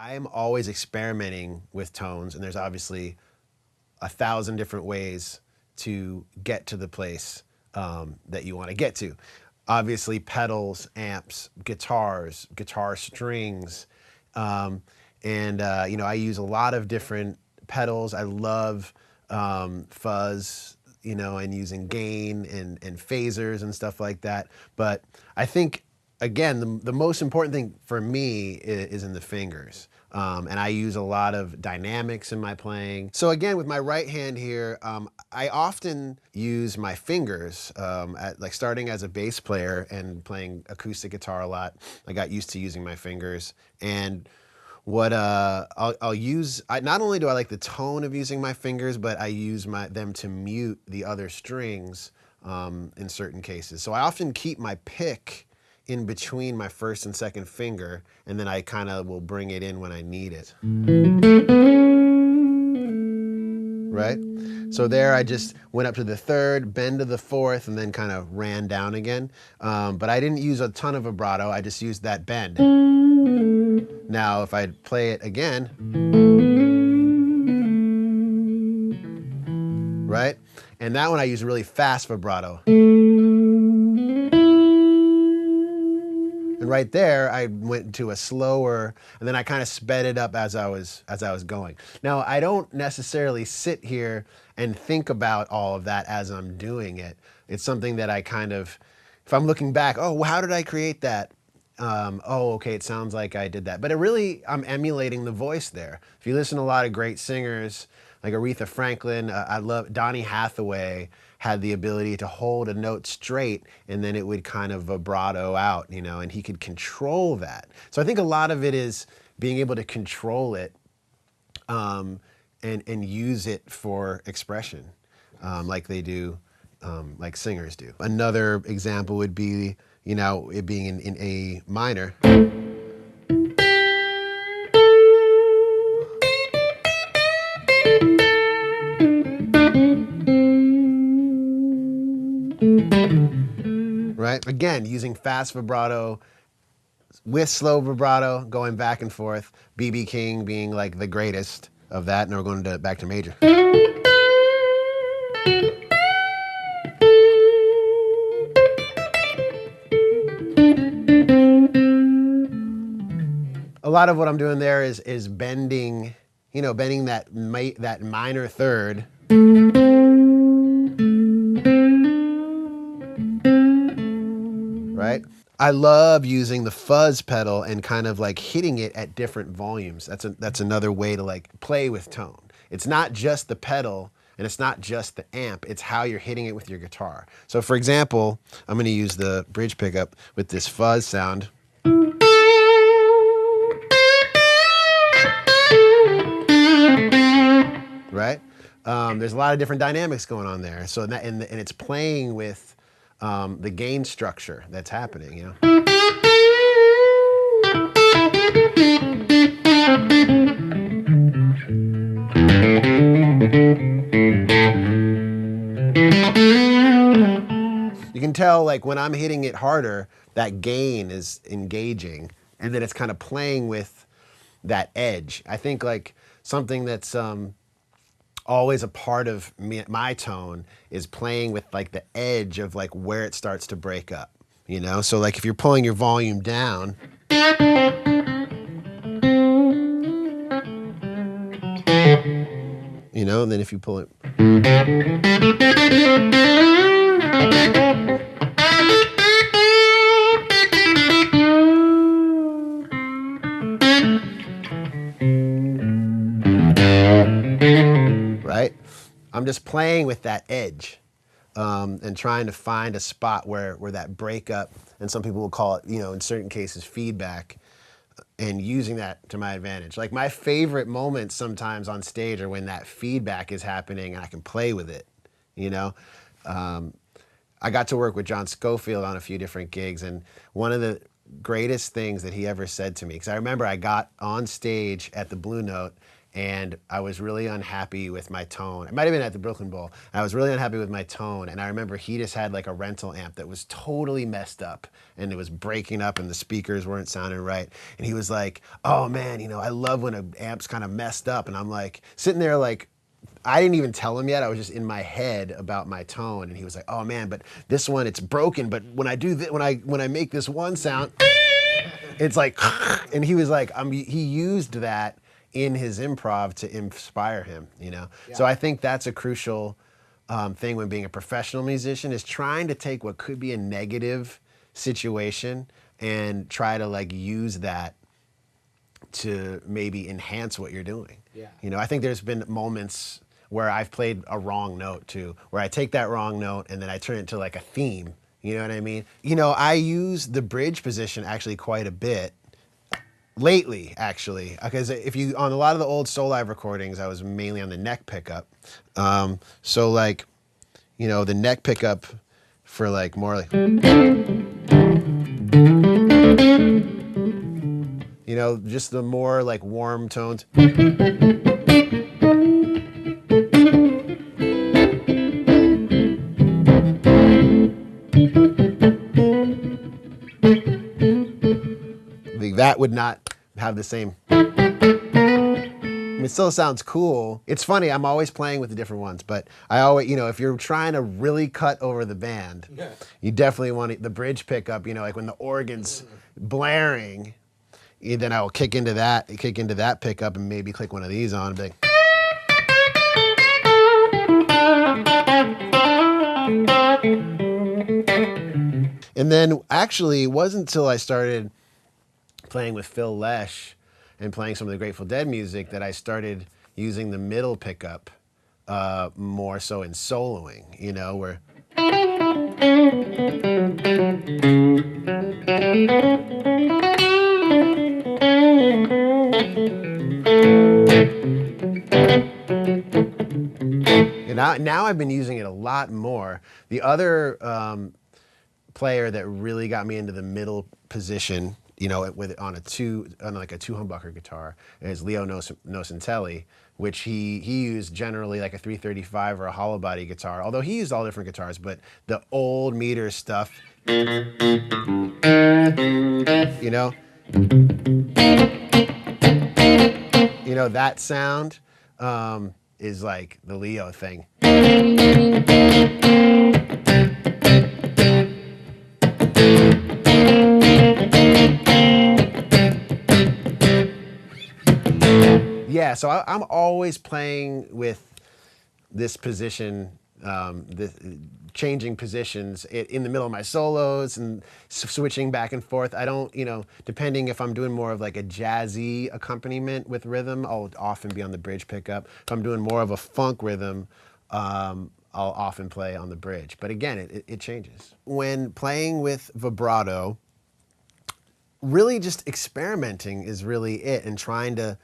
I am always experimenting with tones, and there's obviously 1,000 different ways to get to the place that you want to get to. Obviously, pedals, amps, guitars, guitar strings, and I use a lot of different pedals. I love fuzz, and using gain and phasers and stuff like that. But I think, again, the most important thing for me is in the fingers. And I use a lot of dynamics in my playing. So again, with my right hand here, I often use my fingers, like starting as a bass player and playing acoustic guitar a lot. I got used to using my fingers. And what I'll use, not only do I like the tone of using my fingers, but I use them to mute the other strings in certain cases. So I often keep my pick in between my first and second finger, and then I kind of will bring it in when I need it. Right? So there I just went up to the third, bend to the fourth, and then kind of ran down again. But I didn't use a ton of vibrato, I just used that bend. Now if I play it again, right? And that one I use really fast vibrato. And right there, I went to a slower, and then I kind of sped it up as I was going. Now, I don't necessarily sit here and think about all of that as I'm doing it. It's something that I kind of, if I'm looking back, oh, how did I create that? Oh, okay, it sounds like I did that. But I'm emulating the voice there. If you listen to a lot of great singers, like Aretha Franklin, I love Donny Hathaway, had the ability to hold a note straight and then it would kind of vibrato out, and he could control that. So I think a lot of it is being able to control it and use it for expression, like they do, like singers do. Another example would be, it being in A minor. Right? Again, using fast vibrato with slow vibrato, going back and forth. B.B. King being like the greatest of that, and we're going back to major. A lot of what I'm doing there is bending, bending that minor third. Right? I love using the fuzz pedal and kind of like hitting it at different volumes. That's another way to like play with tone. It's not just the pedal and it's not just the amp, it's how you're hitting it with your guitar. So for example, I'm going to use the bridge pickup with this fuzz sound. Right? There's a lot of different dynamics going on there. So and it's playing with the gain structure that's happening, You can tell, like, when I'm hitting it harder, that gain is engaging, and then it's kind of playing with that edge. I think, like, something that's always a part of my tone is playing with like the edge of like where it starts to break up, So like if you're pulling your volume down, and then if you pull it, right? I'm just playing with that edge and trying to find a spot where that breakup, and some people will call it, in certain cases, feedback, and using that to my advantage. Like my favorite moments sometimes on stage are when that feedback is happening and I can play with it, I got to work with John Scofield on a few different gigs, and one of the greatest things that he ever said to me, because I remember I got on stage at the Blue Note and I was really unhappy with my tone. It might have been at the Brooklyn Bowl. I was really unhappy with my tone, and I remember he just had like a rental amp that was totally messed up, and it was breaking up, and the speakers weren't sounding right. And he was like, "Oh man, you know, I love when an amp's kind of messed up." And I'm like sitting there like, I didn't even tell him yet. I was just in my head about my tone, and he was like, "Oh man, but this one it's broken. But when I do when I make this one sound, it's like," and he was like, he used that in his improv to inspire him, you know. Yeah. So I think that's a crucial thing when being a professional musician, is trying to take what could be a negative situation and try to like use that to maybe enhance what you're doing. Yeah. You know, I think there's been moments where I've played a wrong note too, where I take that wrong note and then I turn it into like a theme. You know what I mean? You know, I use the bridge position actually quite a bit lately, actually, because if you, on a lot of the old Soul Live recordings, I was mainly on the neck pickup. So like, you know, the neck pickup for like more like, you know, just the more like warm tones. That would not have the same. I mean, it still sounds cool. It's funny, I'm always playing with the different ones, but I always, you know, if you're trying to really cut over the band, you definitely want the bridge pickup, you know, like when the organ's blaring, then I will kick into that pickup and maybe click one of these on and be like, and then actually it wasn't until I started playing with Phil Lesh and playing some of the Grateful Dead music that I started using the middle pickup more so in soloing, you know, where and now I've been using it a lot more. The other player that really got me into the middle position, you know, on like a two humbucker guitar, is Leo Nocentelli, which he used generally like a 335 or a hollow body guitar, although he used all different guitars, but the old meter stuff, you know, that sound is like the Leo thing. Yeah, so I'm always playing with this position, changing positions in the middle of my solos and switching back and forth. I don't, you know, depending if I'm doing more of like a jazzy accompaniment with rhythm, I'll often be on the bridge pickup. If I'm doing more of a funk rhythm, I'll often play on the bridge. But again, it changes. When playing with vibrato, really just experimenting is really it, and trying to,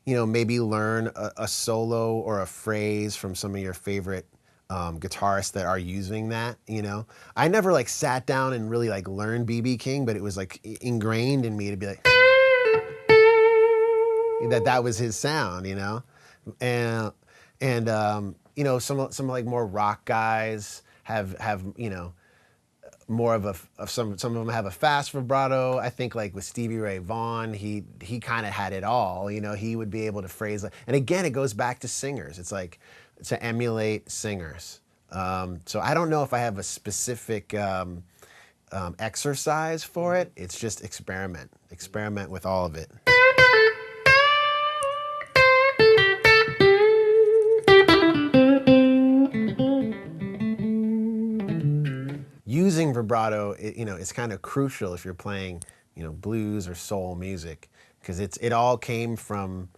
you know, maybe learn a solo or a phrase from some of your favorite guitarists that are using that, you know. I never like sat down and really like learned B.B. King, but it was like ingrained in me to be like, that was his sound, you know. And you know, some like more rock guys have you know, more of some of them have a fast vibrato. I think like with Stevie Ray Vaughan, he kind of had it all. You know, he would be able to phrase, and again, it goes back to singers. It's like to emulate singers. So I don't know if I have a specific exercise for it. It's just experiment with all of it. Using vibrato, you know, it's kind of crucial if you're playing, you know, blues or soul music, because it all came from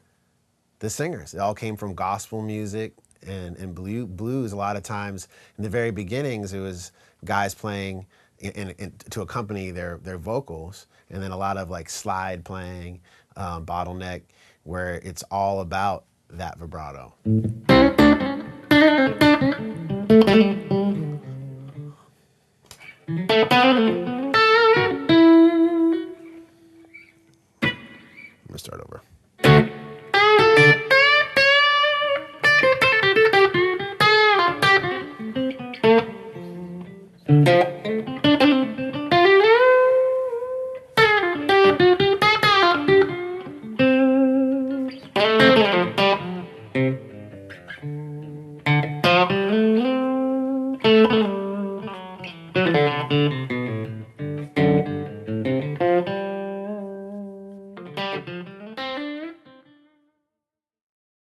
the singers. It all came from gospel music and blues. A lot of times in the very beginnings, it was guys playing to accompany their vocals, and then a lot of like slide playing, bottleneck, where it's all about that vibrato. I'm gonna start over.